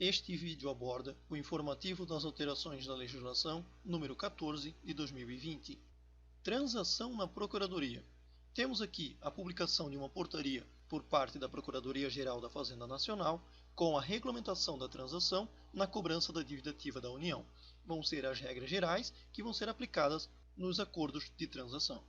Este vídeo aborda o informativo das alterações da legislação número 14 de 2020. Transação na Procuradoria. Temos aqui a publicação de uma portaria por parte da Procuradoria-Geral da Fazenda Nacional com a regulamentação da transação na cobrança da dívida ativa da União. Vão ser as regras gerais que vão ser aplicadas nos acordos de transação.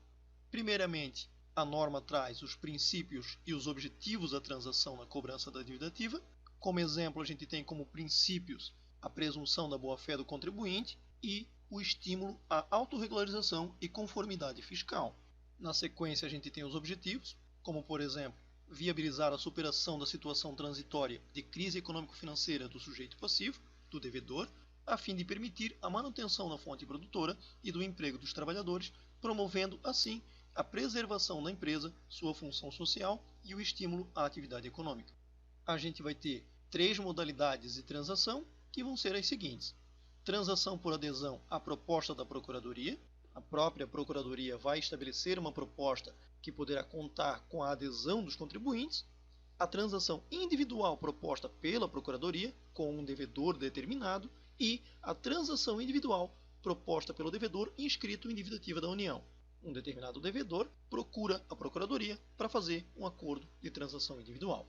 Primeiramente, a norma traz os princípios e os objetivos da transação na cobrança da dívida ativa. Como exemplo, a gente tem como princípios a presunção da boa-fé do contribuinte e o estímulo à autorregularização e conformidade fiscal. Na sequência, a gente tem os objetivos, como, por exemplo, viabilizar a superação da situação transitória de crise econômico-financeira do sujeito passivo, do devedor, a fim de permitir a manutenção da fonte produtora e do emprego dos trabalhadores, promovendo, assim, a preservação da empresa, sua função social e o estímulo à atividade econômica. A gente vai ter 3 modalidades de transação, que vão ser as seguintes. Transação por adesão à proposta da Procuradoria. A própria Procuradoria vai estabelecer uma proposta que poderá contar com a adesão dos contribuintes. A transação individual proposta pela Procuradoria, com um devedor determinado. E a transação individual proposta pelo devedor inscrito em dívida ativa da União. Um determinado devedor procura a Procuradoria para fazer um acordo de transação individual.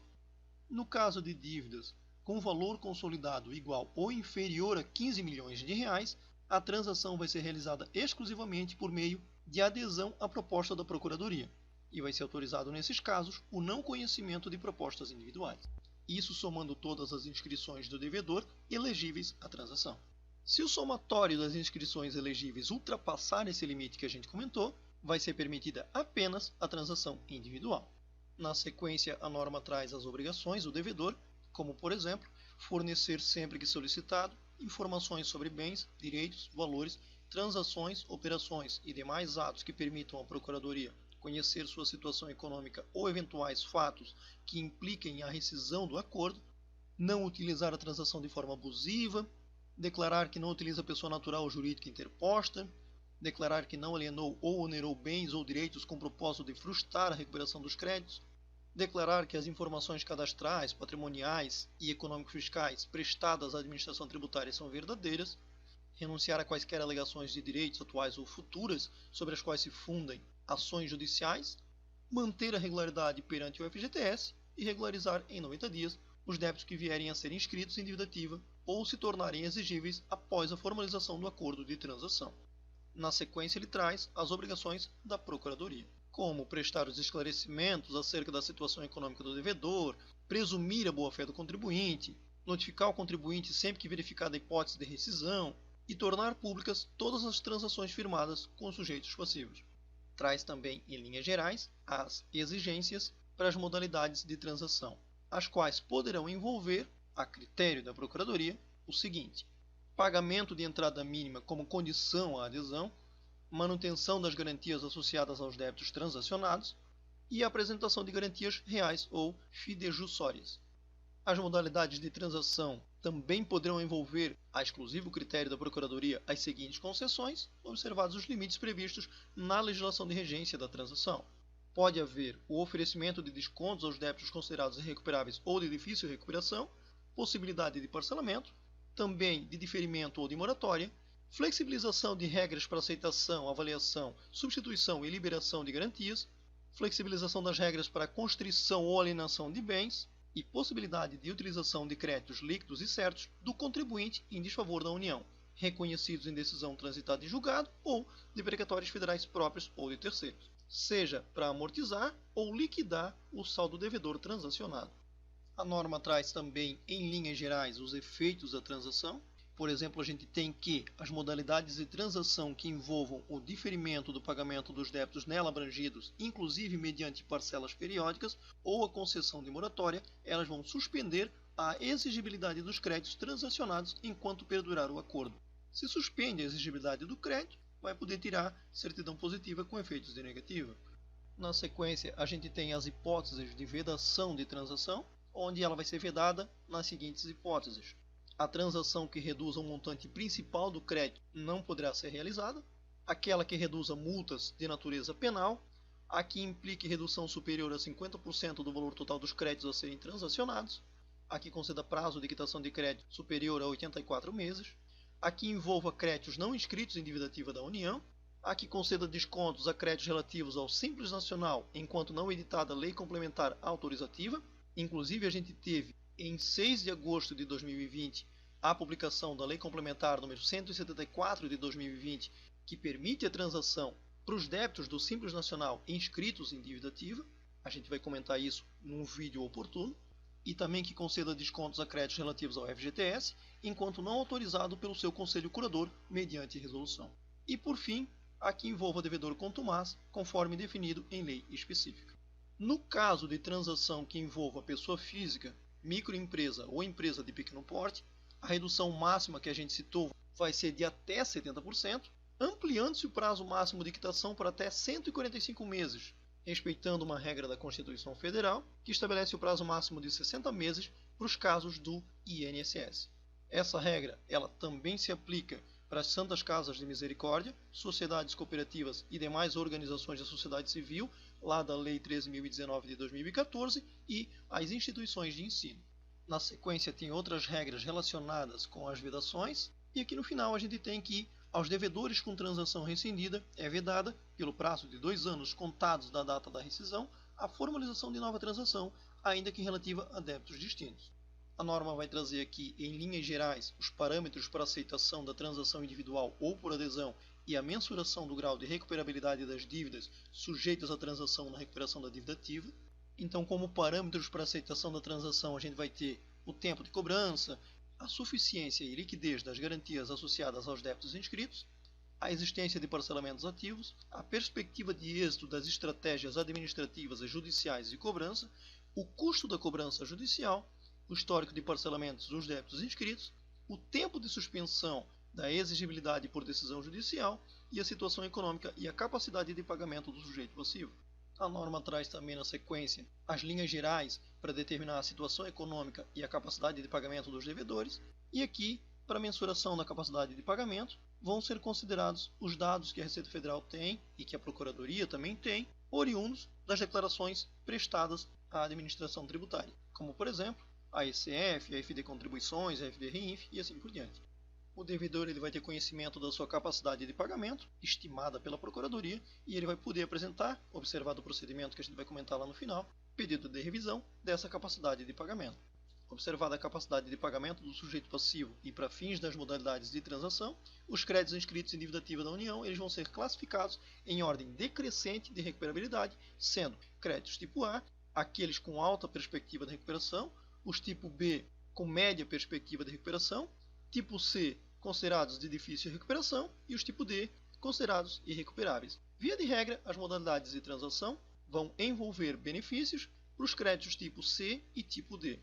No caso de dívidas com valor consolidado igual ou inferior a 15 milhões de reais, a transação vai ser realizada exclusivamente por meio de adesão à proposta da Procuradoria, e vai ser autorizado nesses casos o não conhecimento de propostas individuais. Isso somando todas as inscrições do devedor elegíveis à transação. Se o somatório das inscrições elegíveis ultrapassar esse limite que a gente comentou, vai ser permitida apenas a transação individual. Na sequência, a norma traz as obrigações do devedor, como, por exemplo, fornecer sempre que solicitado informações sobre bens, direitos, valores, transações, operações e demais atos que permitam à Procuradoria conhecer sua situação econômica ou eventuais fatos que impliquem a rescisão do acordo, não utilizar a transação de forma abusiva, declarar que não utiliza pessoa natural ou jurídica interposta, declarar que não alienou ou onerou bens ou direitos com propósito de frustrar a recuperação dos créditos, declarar que as informações cadastrais, patrimoniais e econômico-fiscais prestadas à administração tributária são verdadeiras, renunciar a quaisquer alegações de direitos atuais ou futuras sobre as quais se fundem ações judiciais, manter a regularidade perante o FGTS e regularizar em 90 dias os débitos que vierem a ser inscritos em dívida ativa ou se tornarem exigíveis após a formalização do acordo de transação. Na sequência, ele traz as obrigações da Procuradoria, como prestar os esclarecimentos acerca da situação econômica do devedor, presumir a boa-fé do contribuinte, notificar o contribuinte sempre que verificada a hipótese de rescisão e tornar públicas todas as transações firmadas com sujeitos passivos. Traz também, em linhas gerais, as exigências para as modalidades de transação, as quais poderão envolver, a critério da Procuradoria, o seguinte: pagamento de entrada mínima como condição à adesão, manutenção das garantias associadas aos débitos transacionados e a apresentação de garantias reais ou fidejussórias. As modalidades de transação também poderão envolver, a exclusivo critério da Procuradoria, as seguintes concessões, observados os limites previstos na legislação de regência da transação. Pode haver o oferecimento de descontos aos débitos considerados irrecuperáveis ou de difícil recuperação, possibilidade de parcelamento, também de diferimento ou de moratória, flexibilização de regras para aceitação, avaliação, substituição e liberação de garantias, flexibilização das regras para constrição ou alienação de bens e possibilidade de utilização de créditos líquidos e certos do contribuinte em desfavor da União, reconhecidos em decisão transitada em julgado ou de precatórios federais próprios ou de terceiros, seja para amortizar ou liquidar o saldo devedor transacionado. A norma traz também, em linhas gerais, os efeitos da transação. Por exemplo, a gente tem que as modalidades de transação que envolvam o diferimento do pagamento dos débitos nela abrangidos, inclusive mediante parcelas periódicas, ou a concessão de moratória, elas vão suspender a exigibilidade dos créditos transacionados enquanto perdurar o acordo. Se suspende a exigibilidade do crédito, vai poder tirar certidão positiva com efeitos de negativa. Na sequência, a gente tem as hipóteses de vedação de transação, onde ela vai ser vedada nas seguintes hipóteses. A transação que reduza o montante principal do crédito não poderá ser realizada, aquela que reduza multas de natureza penal, a que implique redução superior a 50% do valor total dos créditos a serem transacionados, a que conceda prazo de quitação de crédito superior a 84 meses, a que envolva créditos não inscritos em dívida ativa da União, a que conceda descontos a créditos relativos ao Simples Nacional enquanto não editada Lei Complementar Autorizativa. Inclusive, a gente teve, em 6 de agosto de 2020, a publicação da Lei Complementar número 174 de 2020, que permite a transação para os débitos do Simples Nacional inscritos em dívida ativa. A gente vai comentar isso num vídeo oportuno. E também que conceda descontos a créditos relativos ao FGTS, enquanto não autorizado pelo seu Conselho Curador, mediante resolução. E, por fim, a que envolva devedor contumaz, conforme definido em lei específica. No caso de transação que envolva pessoa física, microempresa ou empresa de pequeno porte, a redução máxima que a gente citou vai ser de até 70%, ampliando-se o prazo máximo de quitação para até 145 meses, respeitando uma regra da Constituição Federal, que estabelece o prazo máximo de 60 meses para os casos do INSS. Essa regra ela também se aplica para as Santas Casas de Misericórdia, sociedades cooperativas e demais organizações da sociedade civil, lá da Lei 13.019 de 2014, e as instituições de ensino. Na sequência tem outras regras relacionadas com as vedações, e aqui no final a gente tem que aos devedores com transação rescindida é vedada, pelo prazo de 2 anos contados da data da rescisão, a formalização de nova transação, ainda que relativa a débitos distintos. A norma vai trazer aqui, em linhas gerais, os parâmetros para aceitação da transação individual ou por adesão e a mensuração do grau de recuperabilidade das dívidas sujeitas à transação na recuperação da dívida ativa. Então, como parâmetros para aceitação da transação, a gente vai ter o tempo de cobrança, a suficiência e liquidez das garantias associadas aos débitos inscritos, a existência de parcelamentos ativos, a perspectiva de êxito das estratégias administrativas e judiciais de cobrança, o custo da cobrança judicial, o histórico de parcelamentos dos débitos inscritos, o tempo de suspensão da exigibilidade por decisão judicial e a situação econômica e a capacidade de pagamento do sujeito passivo. A norma traz também na sequência as linhas gerais para determinar a situação econômica e a capacidade de pagamento dos devedores, e aqui, para a mensuração da capacidade de pagamento, vão ser considerados os dados que a Receita Federal tem e que a Procuradoria também tem, oriundos das declarações prestadas à administração tributária, como por exemplo a ECF, a FD Contribuições, a FD Reinf e assim por diante. O devedor ele vai ter conhecimento da sua capacidade de pagamento, estimada pela Procuradoria, e ele vai poder apresentar, observado o procedimento que a gente vai comentar lá no final, pedido de revisão dessa capacidade de pagamento. Observada a capacidade de pagamento do sujeito passivo e para fins das modalidades de transação, os créditos inscritos em dívida ativa da União eles vão ser classificados em ordem decrescente de recuperabilidade, sendo créditos tipo A, aqueles com alta perspectiva de recuperação, os tipo B com média perspectiva de recuperação, tipo C considerados de difícil recuperação e os tipo D considerados irrecuperáveis. Via de regra, as modalidades de transação vão envolver benefícios para os créditos tipo C e tipo D.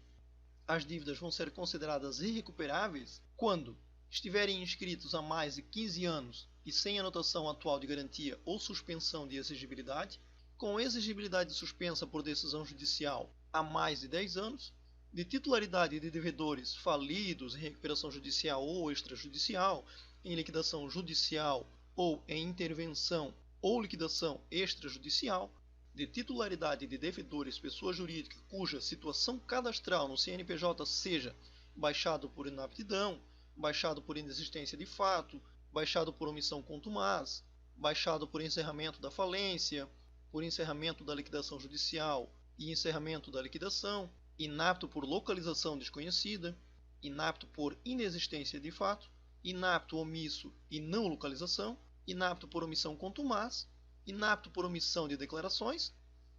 As dívidas vão ser consideradas irrecuperáveis quando estiverem inscritos há mais de 15 anos e sem anotação atual de garantia ou suspensão de exigibilidade, com exigibilidade suspensa por decisão judicial há mais de 10 anos, de titularidade de devedores falidos em recuperação judicial ou extrajudicial, em liquidação judicial ou em intervenção ou liquidação extrajudicial, de titularidade de devedores pessoa jurídica cuja situação cadastral no CNPJ seja baixado por inaptidão, baixado por inexistência de fato, baixado por omissão contumaz, baixado por encerramento da falência, por encerramento da liquidação judicial e encerramento da liquidação, inapto por localização desconhecida, inapto por inexistência de fato, inapto, omisso e não localização, inapto por omissão contumaz, inapto por omissão de declarações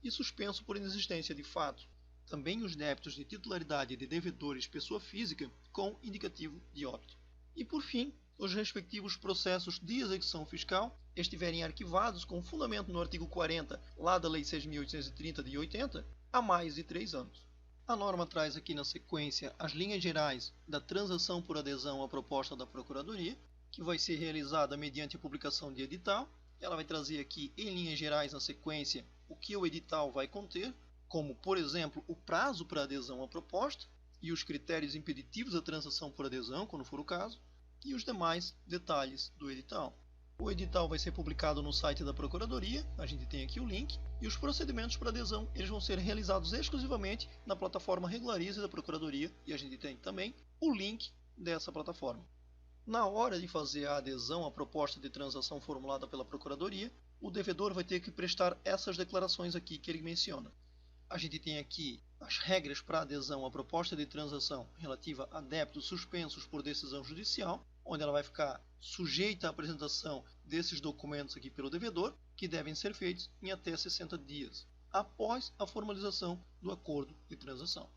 e suspenso por inexistência de fato. Também os débitos de titularidade de devedores pessoa física com indicativo de óbito. E por fim, os respectivos processos de execução fiscal estiverem arquivados com fundamento no artigo 40 lá da Lei 6.830 de 80 há mais de 3 anos. A norma traz aqui na sequência as linhas gerais da transação por adesão à proposta da Procuradoria, que vai ser realizada mediante a publicação de edital. Ela vai trazer aqui em linhas gerais na sequência o que o edital vai conter, como por exemplo o prazo para adesão à proposta e os critérios impeditivos da transação por adesão, quando for o caso, e os demais detalhes do edital. O edital vai ser publicado no site da Procuradoria, a gente tem aqui o link, e os procedimentos para adesão eles vão ser realizados exclusivamente na plataforma Regularize da Procuradoria, e a gente tem também o link dessa plataforma. Na hora de fazer a adesão à proposta de transação formulada pela Procuradoria, o devedor vai ter que prestar essas declarações aqui que ele menciona. A gente tem aqui as regras para adesão à proposta de transação relativa a débitos suspensos por decisão judicial, onde ela vai ficar sujeita à apresentação desses documentos aqui pelo devedor, que devem ser feitos em até 60 dias, após a formalização do acordo de transação.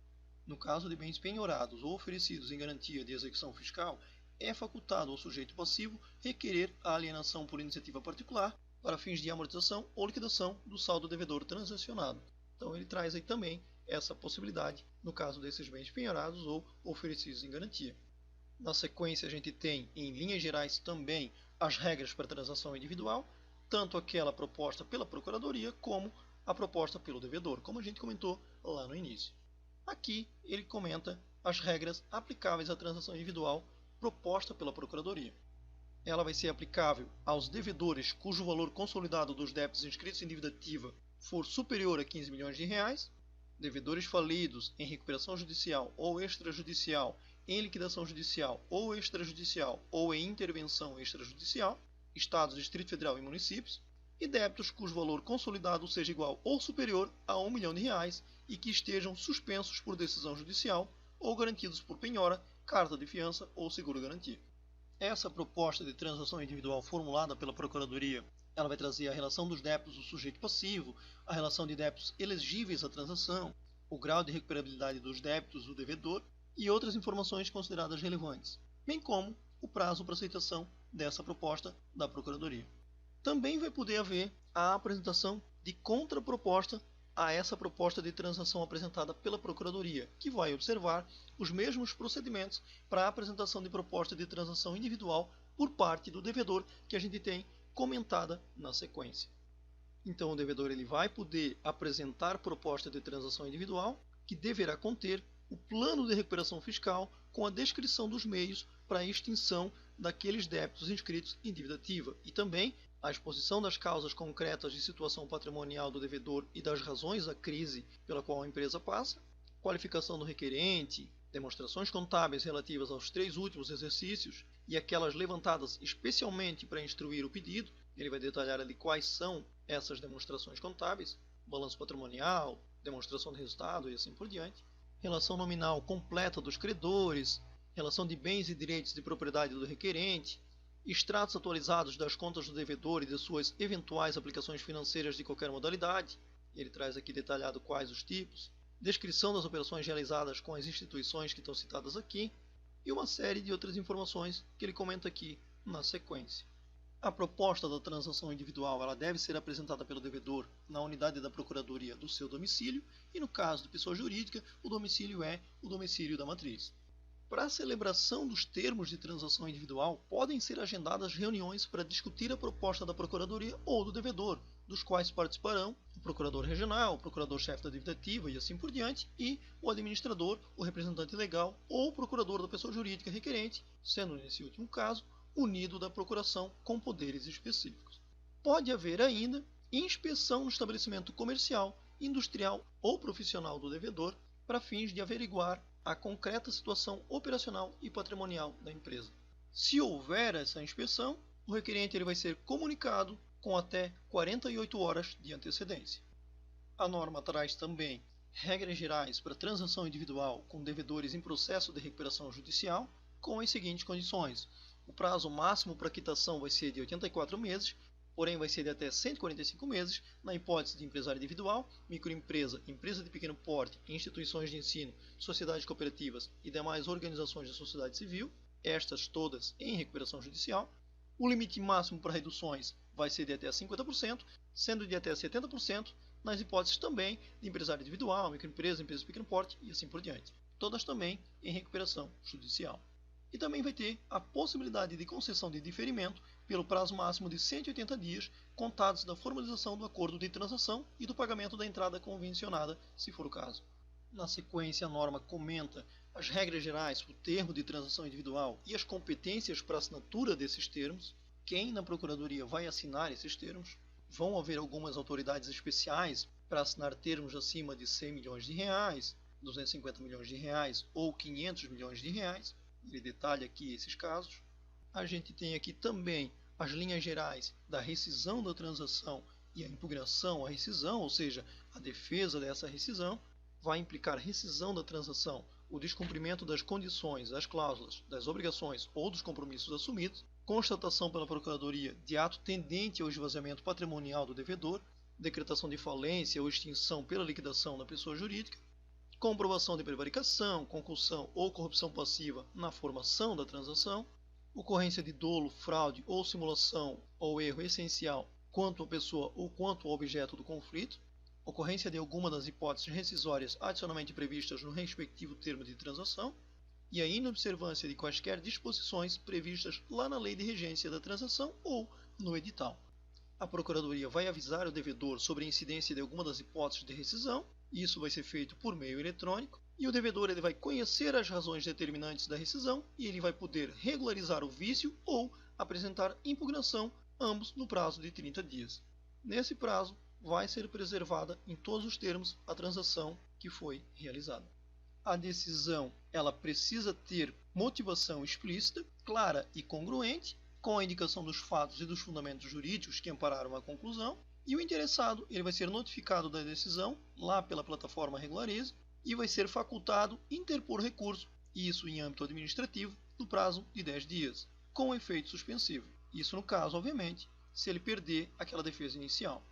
No caso de bens penhorados ou oferecidos em garantia de execução fiscal, é facultado ao sujeito passivo requerer a alienação por iniciativa particular para fins de amortização ou liquidação do saldo devedor transacionado. Então ele traz aí também essa possibilidade no caso desses bens penhorados ou oferecidos em garantia. Na sequência, a gente tem, em linhas gerais, também as regras para transação individual, tanto aquela proposta pela Procuradoria como a proposta pelo devedor, como a gente comentou lá no início. Aqui ele comenta as regras aplicáveis à transação individual proposta pela Procuradoria. Ela vai ser aplicável aos devedores cujo valor consolidado dos débitos inscritos em dívida ativa for superior a 15 milhões de reais, devedores falidos em recuperação judicial ou extrajudicial, em liquidação judicial ou extrajudicial ou em intervenção extrajudicial, Estados, Distrito Federal e municípios, e débitos cujo valor consolidado seja igual ou superior a 1 milhão de reais e que estejam suspensos por decisão judicial ou garantidos por penhora, carta de fiança ou seguro-garantia. Essa proposta de transação individual formulada pela Procuradoria, ela vai trazer a relação dos débitos do sujeito passivo, a relação de débitos elegíveis à transação, o grau de recuperabilidade dos débitos do devedor e outras informações consideradas relevantes, bem como o prazo para aceitação dessa proposta da Procuradoria. Também vai poder haver a apresentação de contraproposta a essa proposta de transação apresentada pela Procuradoria, que vai observar os mesmos procedimentos para a apresentação de proposta de transação individual por parte do devedor que a gente tem comentada na sequência. Então o devedor ele vai poder apresentar proposta de transação individual, que deverá conter o plano de recuperação fiscal com a descrição dos meios para a extinção daqueles débitos inscritos em dívida ativa e também a exposição das causas concretas de situação patrimonial do devedor e das razões da crise pela qual a empresa passa, qualificação do requerente, demonstrações contábeis relativas aos 3 últimos exercícios e aquelas levantadas especialmente para instruir o pedido. Ele vai detalhar ali quais são essas demonstrações contábeis, balanço patrimonial, demonstração de resultado e assim por diante. Relação nominal completa dos credores, relação de bens e direitos de propriedade do requerente, extratos atualizados das contas do devedor e de suas eventuais aplicações financeiras de qualquer modalidade. Ele traz aqui detalhado quais os tipos, descrição das operações realizadas com as instituições que estão citadas aqui e uma série de outras informações que ele comenta aqui na sequência. A proposta da transação individual ela deve ser apresentada pelo devedor na unidade da Procuradoria do seu domicílio e, no caso de pessoa jurídica, o domicílio é o domicílio da matriz. Para a celebração dos termos de transação individual, podem ser agendadas reuniões para discutir a proposta da Procuradoria ou do devedor, dos quais participarão o Procurador Regional, o Procurador-Chefe da Dívida Ativa e assim por diante, e o administrador, o representante legal ou o Procurador da pessoa jurídica requerente, sendo nesse último caso unido da procuração com poderes específicos. Pode haver ainda inspeção no estabelecimento comercial, industrial ou profissional do devedor para fins de averiguar a concreta situação operacional e patrimonial da empresa. Se houver essa inspeção, o requerente ele vai ser comunicado com até 48 horas de antecedência. A norma traz também regras gerais para transação individual com devedores em processo de recuperação judicial, com as seguintes condições. O prazo máximo para quitação vai ser de 84 meses, porém vai ser de até 145 meses, na hipótese de empresário individual, microempresa, empresa de pequeno porte, instituições de ensino, sociedades cooperativas e demais organizações da sociedade civil, estas todas em recuperação judicial. O limite máximo para reduções vai ser de até 50%, sendo de até 70% nas hipóteses também de empresário individual, microempresa, empresa de pequeno porte e assim por diante. Todas também em recuperação judicial. E também vai ter a possibilidade de concessão de diferimento pelo prazo máximo de 180 dias, contados da formalização do acordo de transação e do pagamento da entrada convencionada, se for o caso. Na sequência, a norma comenta as regras gerais, o termo de transação individual e as competências para assinatura desses termos. quem na Procuradoria vai assinar esses termos. Vão haver algumas autoridades especiais para assinar termos acima de 100 milhões de reais, 250 milhões de reais ou 500 milhões de reais. Ele detalha aqui esses casos. A gente tem aqui também as linhas gerais da rescisão da transação e a impugnação à rescisão, ou seja, a defesa dessa rescisão. Vai implicar rescisão da transação, o descumprimento das condições, das cláusulas, das obrigações ou dos compromissos assumidos, constatação pela Procuradoria de ato tendente ao esvaziamento patrimonial do devedor, decretação de falência ou extinção pela liquidação da pessoa jurídica, comprovação de prevaricação, concussão ou corrupção passiva na formação da transação, ocorrência de dolo, fraude ou simulação ou erro essencial quanto à pessoa ou quanto ao objeto do conflito, ocorrência de alguma das hipóteses rescisórias adicionalmente previstas no respectivo termo de transação e a inobservância de quaisquer disposições previstas lá na lei de regência da transação ou no edital. A Procuradoria vai avisar o devedor sobre a incidência de alguma das hipóteses de rescisão, e isso vai ser feito por meio eletrônico, e o devedor ele vai conhecer as razões determinantes da rescisão e ele vai poder regularizar o vício ou apresentar impugnação, ambos no prazo de 30 dias. Nesse prazo, vai ser preservada em todos os termos a transação que foi realizada. A decisão ela precisa ter motivação explícita, clara e congruente, com a indicação dos fatos e dos fundamentos jurídicos que ampararam a conclusão, e o interessado ele vai ser notificado da decisão lá pela plataforma Regularize e vai ser facultado interpor recurso, isso em âmbito administrativo, no prazo de 10 dias, com efeito suspensivo. Isso no caso, obviamente, se ele perder aquela defesa inicial.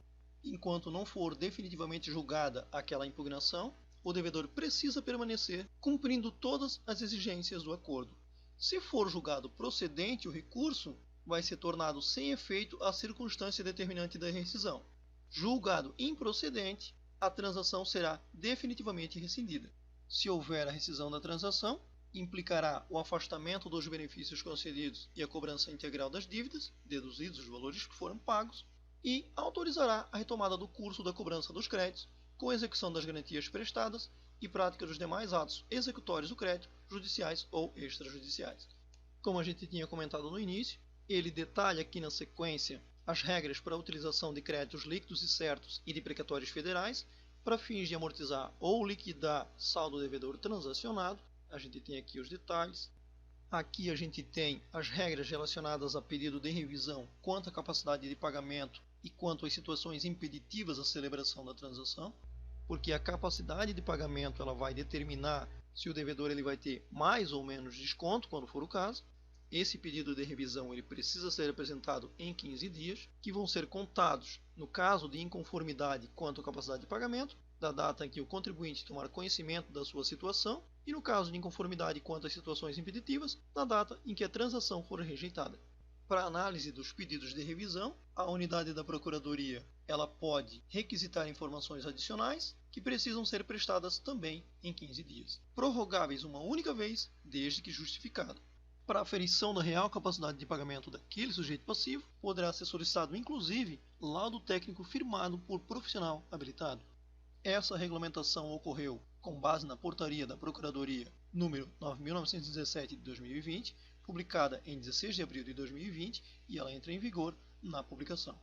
Enquanto não for definitivamente julgada aquela impugnação, o devedor precisa permanecer cumprindo todas as exigências do acordo. Se for julgado procedente o recurso, vai ser tornado sem efeito a circunstância determinante da rescisão. Julgado improcedente, a transação será definitivamente rescindida. Se houver a rescisão da transação, implicará o afastamento dos benefícios concedidos e a cobrança integral das dívidas, deduzidos os valores que foram pagos, e autorizará a retomada do curso da cobrança dos créditos, com execução das garantias prestadas e prática dos demais atos executórios do crédito, judiciais ou extrajudiciais. Como a gente tinha comentado no início, ele detalha aqui na sequência as regras para a utilização de créditos líquidos e certos e de precatórios federais para fins de amortizar ou liquidar saldo devedor transacionado. A gente tem aqui os detalhes. Aqui a gente tem as regras relacionadas a pedido de revisão quanto à capacidade de pagamento e quanto às situações impeditivas à celebração da transação, porque a capacidade de pagamento ela vai determinar se o devedor ele vai ter mais ou menos desconto, quando for o caso. Esse pedido de revisão ele precisa ser apresentado em 15 dias, que vão ser contados no caso de inconformidade quanto à capacidade de pagamento, da data em que o contribuinte tomar conhecimento da sua situação, e no caso de inconformidade quanto às situações impeditivas, na data em que a transação for rejeitada. Para análise dos pedidos de revisão, a unidade da Procuradoria ela pode requisitar informações adicionais que precisam ser prestadas também em 15 dias, prorrogáveis uma única vez, desde que justificado. Para a aferição da real capacidade de pagamento daquele sujeito passivo, poderá ser solicitado inclusive laudo técnico firmado por profissional habilitado. Essa regulamentação ocorreu com base na portaria da Procuradoria número 9.917 de 2020, publicada em 16 de abril de 2020, e ela entra em vigor na publicação.